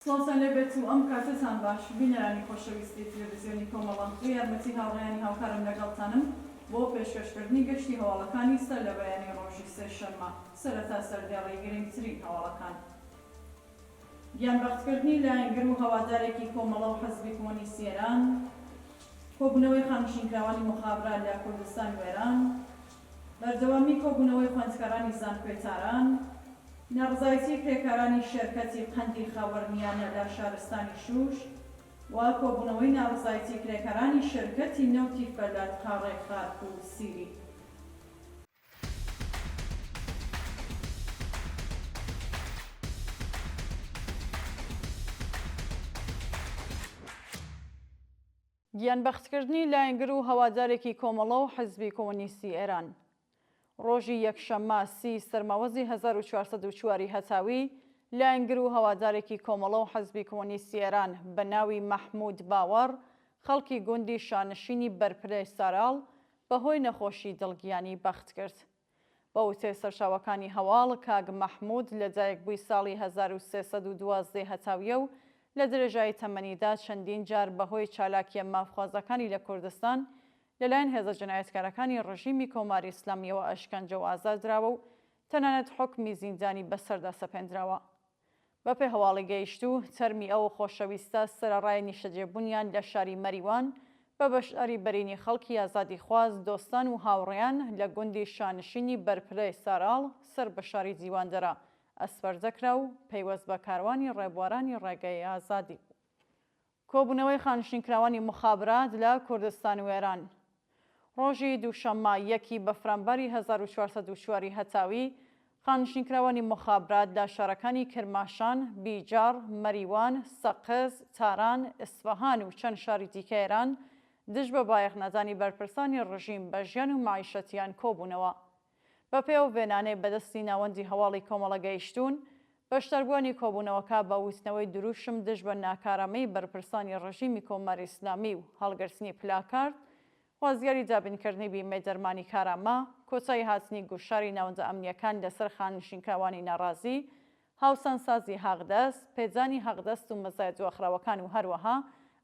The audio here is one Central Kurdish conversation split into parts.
سڵاتان لێبێت و ئەم کاتتان باش بینەرانی خۆشەویستی تەلەڤیزیۆنی کۆمەڵە و یارمەتی هاوڕێیانی هاوکارم لەگەڵتانم بۆ پێشکەشکردنی گەشتی هەواڵەکانی سەر لە بەیانی ڕۆژی سێشەممە سەرەتا سەردێڕی گرنگترین هەواڵەکان. گیانبەختکردنی لایەنگر و هەوادارێکی کۆمەڵە و حەزبی کۆمۆنیستی ئێران، کۆبوونەوەی خانشینکراوانی مخابرات لە کوردستان و ئێران، بەردەوامی کۆبوونەوەی خوێندکارانی زانکۆی-تاران، ناڕزایەتی کرێکارانی شێرکەتی قەندی خاوەرمیانە لە شارستانی شوش و کۆبوونەوەی ناڕزایەتی کرێکارانی شێرکەتی نەوتی فەلات قاڕێ خارک و سیری. گیانبەختکردنی لایەنگر و هەوادارێکی کۆمەڵە و حەزبی کۆمۆنیستی ئێران. ڕۆژی یەکشەممە 30 سەرماوەزی 1404 هەتاوی لایەنگر و هەوادارێکی کۆمەڵە و حەزبی کۆمۆنیستی ئێران بە ناوی مەحموود باوەڕ خەڵکی گوندی شانشینی بەرپرەی ساراڵ بەهۆی نەخۆشی دڵگیانی بەخت کرد. بە وتەی سەرچاوەکانی هەواڵ، کاک مەحموود لەدایکبووی ساڵی 1312 هەتاویە و لە درێژایی تەمەنیدا چەندین جار بەهۆی چالاکیە مافخوازەکانی لە کوردستان لەلایەن هێزە جەنایەتکارەکانی ڕژیمی کۆماری ئیسلامیەوە ئەشکەنجە و ئازادراوە و تەنانەت حوکمی زیندانی بەسەردا سەپێنراوە. بەپێی هەواڵی گەیشتوو، تەرمی ئەو خۆشەویستە سەرەڕای نیشتەجێبوونیان لە شاری مەریوان بە بەشداری بەرینی خەڵکی ئازادی خواز، دۆستان و هاوڕێیان لە گوندی شانشینی بەرپرەی ساراڵ سەر بە شاری جیواندەرە ئەسپەردەکرا و پەیوەست بە کاروانی ڕێبوارانی ڕێگەی ئازادی. کۆبوونەوەی خانشینکراوانی مخابرات لە کوردستان و ئێران. ڕۆژی دووشەممە 1 بەفرامبەری 1404 هەتاوی خانشینکراوانی مخابرات لە شارەکانی کرماشان، بیجار، مەریوان، سەقز، تاران، ئیسفەهان و چەند شاری دیکە ئێران دژ بە بایەخنەدانی بەرپرسانی ڕژیم بە ژیان و معیشەتیان کۆبوونەوە. بە پێو وێنانەی بەدەستی ناوەندی هەواڵی کۆمەڵە گەیشتوون، بەشداربووانی کۆبوونەوەکە بە وتنەوەی دروشم دژ بە ناکارەمەی بەرپرسانی ڕژیمی کۆماری ئیسلامی و هەڵگرتنی پلاکارد، خوازیاری دابینکردنی بیمەی دەرمانی کارامە، کۆچایی هاتنی گوشاری ناوەندە ئەمنیەکان لەسەر خانشینکراوانی ناڕازی، هاوسەنگسازی هەغدەست، پێدانی هەغدەست و مەزایەت دۆخراوەکان و هەروەها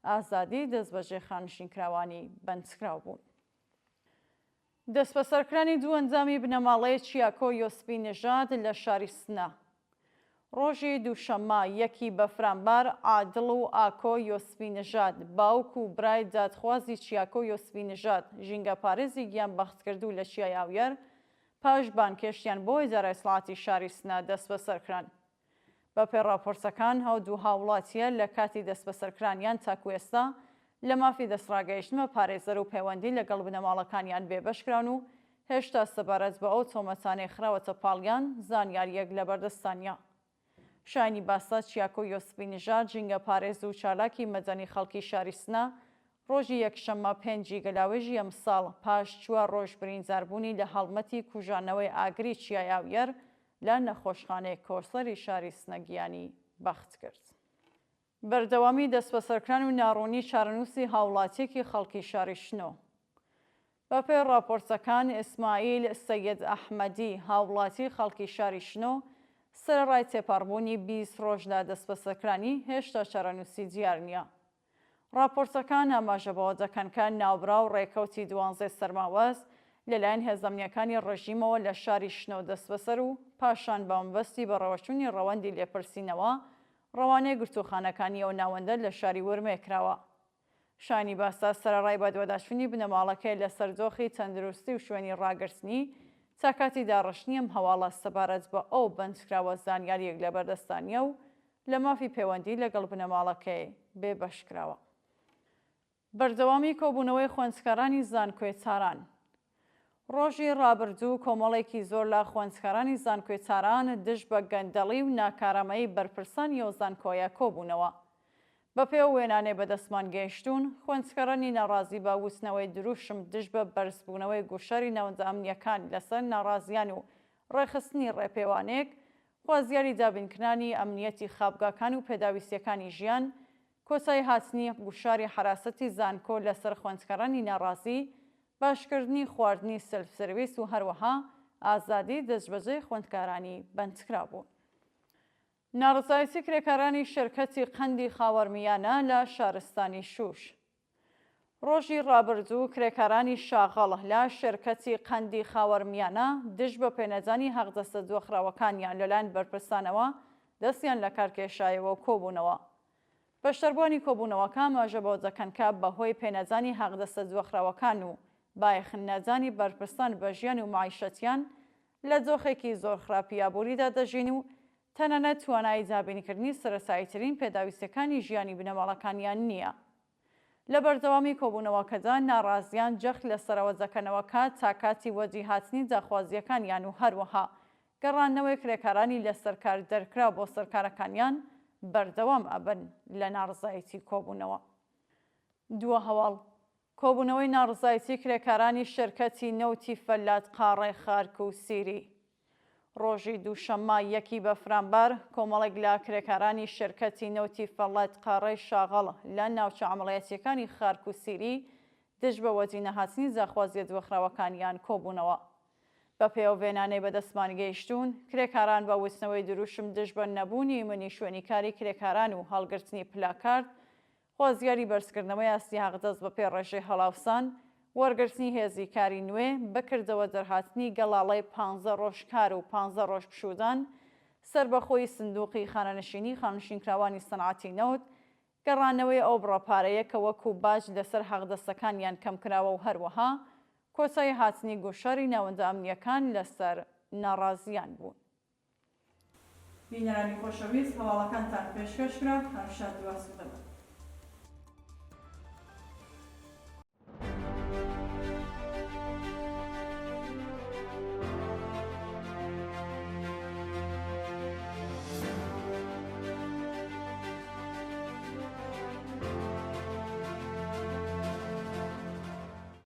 ئازادی دەستبەجێ خانشینکراوانی بەندکراو بوون. دەستبەسەرکرانی دوو ئەندامی بنەماڵەی چیاکۆ یۆسفی نژاد لە شاری سنە. ڕۆژی دووشەممە 1 بەفرامبەر عادڵ و ئاکۆ یۆسفی نژاد، باوک و برای دادخوازی چیاکۆ یۆسفی نژاد، ژینگە پارێزی گیانبەختکردوو لە چیای ئاویەر، پاش بانکێشتیان بۆ ئیدارەی سڵاتی شاری سنە دەستبەسەرکران. بەپێی راپۆرتەکان، هەودوو هاوڵاتیە لە کاتی دەستبەسەرکرانیان تاکو ئێستا لە مافی دەستڕاگەیشتنمە پارێزەر و پەیوەندی لەگەڵ بنەماڵەکانیان بێبەشکران و هێشتا سەبارەت بە ئەو تۆمەتانەی خراوەتە پاڵیان زانیاریەک لە بەردەستانیە. شانی باسا چیاکۆ یۆسفی نژاد، ژینگە پارێز و چالاکی مەدەنی خەڵکی شاری سنە، ڕۆژی یەکشەممە 5 گەلاوێژی ئەم ساڵ پاش 4 ڕۆژ برینداربوونی لە هەڵمەتی کوژانەوەی ئاگری چیای ئاویەر لە نەخۆشخانەی کۆسەری شاری سنە گیانی بەخت کرد. بەردەوامی دەستبەسەرکران و ناڕوونی چارەنووسی هاوڵاتیەکی خەڵکی شاری شنۆ. بەپێی راپۆرتەکان، ئیسماعیل سەید ئەحمەدی، هاوڵاتی خەڵکی شاری شنۆ، سەرەڕای تێپەڕبوونی 20 ڕۆژ لە دەستبەسەرکرانی هێشتا چارەنووسی دیار نییە. راپۆرتەکان ئاماژە بەوە دەکەن کە ناوبرا و ڕێکەوتی 12 سەرماوەز لەلایەن هێزەمنیەکانی ڕژیمەوە لە شاری شنۆ دەستبەسەر و پاشان بەمەبەستی بە ڕەوەچوونی ڕەوەندی لێپرسینەوە ڕەوانەی گرتوخانەکانیەوە ناوەندە لە شاری ورمێ کراوە. شانی باسا سەرەڕای بەدوەداچوونی بنەماڵەکەی لەسەر دۆخی تەندروستی و شوێنی ڕاگررتنی تا کاتی داڕشتنی ئەم هەواڵە سەبارەت بە ئەو بەندکراوە زانیاریەک لە بەردەستانیە و لە مافی پەیوەندی لەگەڵ بنەماڵەکەی بێبەشکراوە. بەردەوامی کۆبوونەوەی خوێندکارانی زانکۆی-تاران. ڕۆژی ڕابردوو کۆمەڵێکی زۆر لە خوێندکارانی زانکۆی-تاران دژ بە گەندەڵی و ناکارەمەی بەرپرسانی ئەو زانکۆیە کۆبوونەوە. بەپێو وێنانەی بەدەستمان گەیشتوون، خوێندکارانی ناڕازی بە وتنەوەی دروشم دژ بە بەرزبوونەوەی گوشاری ناوەندە ئەمنیەکان لەسەر ناڕازیان و ڕێخستنی ڕێپێوانێک، خوازیاری دابینکردنی ئەمنیەتی خابگاکان و پێداویستیەکانی ژیان، کۆچایی هاتنی گوشاری حراسەتی زانکۆ لەسەر خوێندکارانی ناڕازی، باشکردنی خواردنی سلف سرویس و هەروەها ئازادی دەستبەجێ خوێندکارانی بەندکرا بوون. ناڕزایەتی کرێکارانی شەرکەتی قەندی خاوەرمیانە لە شارستانی شوش. ڕۆژی ڕابردوو کرێکارانی شاغەڵ لە شەرکەتی قەندی خاوەرمیانە دژ بە پێنەجانی هەغدەستە دۆخراوەکانیان لەلایەن بەرپرسانەوە دەستیان لە کارکێشایەوە و کۆبوونەوە. بەشدەربوونی کۆبوونەوەکە ئاماژە بۆ دەکەن کە بەهۆی پێنەجانی هەغدەستە دۆخراوەکان و بایەخنەجانی بەرپرسان بە ژیان و معیشەتیان لە جۆخێکی زۆر خراپی ئابووریدا دەژین و تەنانەت توانایی دابینکردنی سەرەتاییترین پێداویستەکانی ژیانی بنەماڵەکانیان نییە. لە بەردەوامی کۆبوونەوەکەدا ناڕازیان جەخت لە سەرەوە دەکەنەوە تا کاتی وەجی هاتنی داخوازیەکانیان و هەروەها گەڕانەوەی کرێکارانی لە سەرکار دەرکرا بۆ سەرکارەکانیان بەردەوام ئەبن لە ناڕزایەتی کۆبوونەوە. دووە هەواڵ کۆبوونەوەی ناڕزایەتی کرێکارانی شەرکەتی نەوتی فەلات قاڕەی خارک و سیری. ڕۆژی دووشەممە 1 بەفرانبەر کۆمەڵێک لە کرێکارانی شەرکەتی نەوتی فەڵات قاڕەی شاغەڵ لە ناوچە عەمەڵیەتیەکانی خارک و سیری دژ بە وەجی نەهاتنی جاخوازیە دۆخراوەکانیان کۆبوونەوە. بە پێوەڤێنانەی بەدەستمان گەیشتوون کرێکاران بە وستنەوەی دروشم دژ بە نەبوونی منی شوێنیکاری کرێکاران و هەڵگرتنی پلاکارد، خۆزیاری بەرزکردنەوەی ئاستی هەغدەست بە پێ ڕێژەی هەڵاوسان، وەرگرتنی هێزی کاری نوێ، بکردەوە دەرهاتنی گەڵاڵەی 15 ڕۆژ کار و 15 ڕۆژ پشودان، سربەخۆی سندوقی خانەنشینی خانشینکراوانی سەنعەتی نەوت، گەڕانەوەی ئەو بڕەپارەیە کە وەکو باج لەسەر هەغدەستەکانیان کەمکراوە و هەروەها کۆچایی هاتنی گۆشاری ناوەندە ئەمنیەکان لەسەر ناڕازیان بوون. بینەرانی خۆشەویست هەواڵەکانتان پێشکەشکرا هەمیشە دواس بن.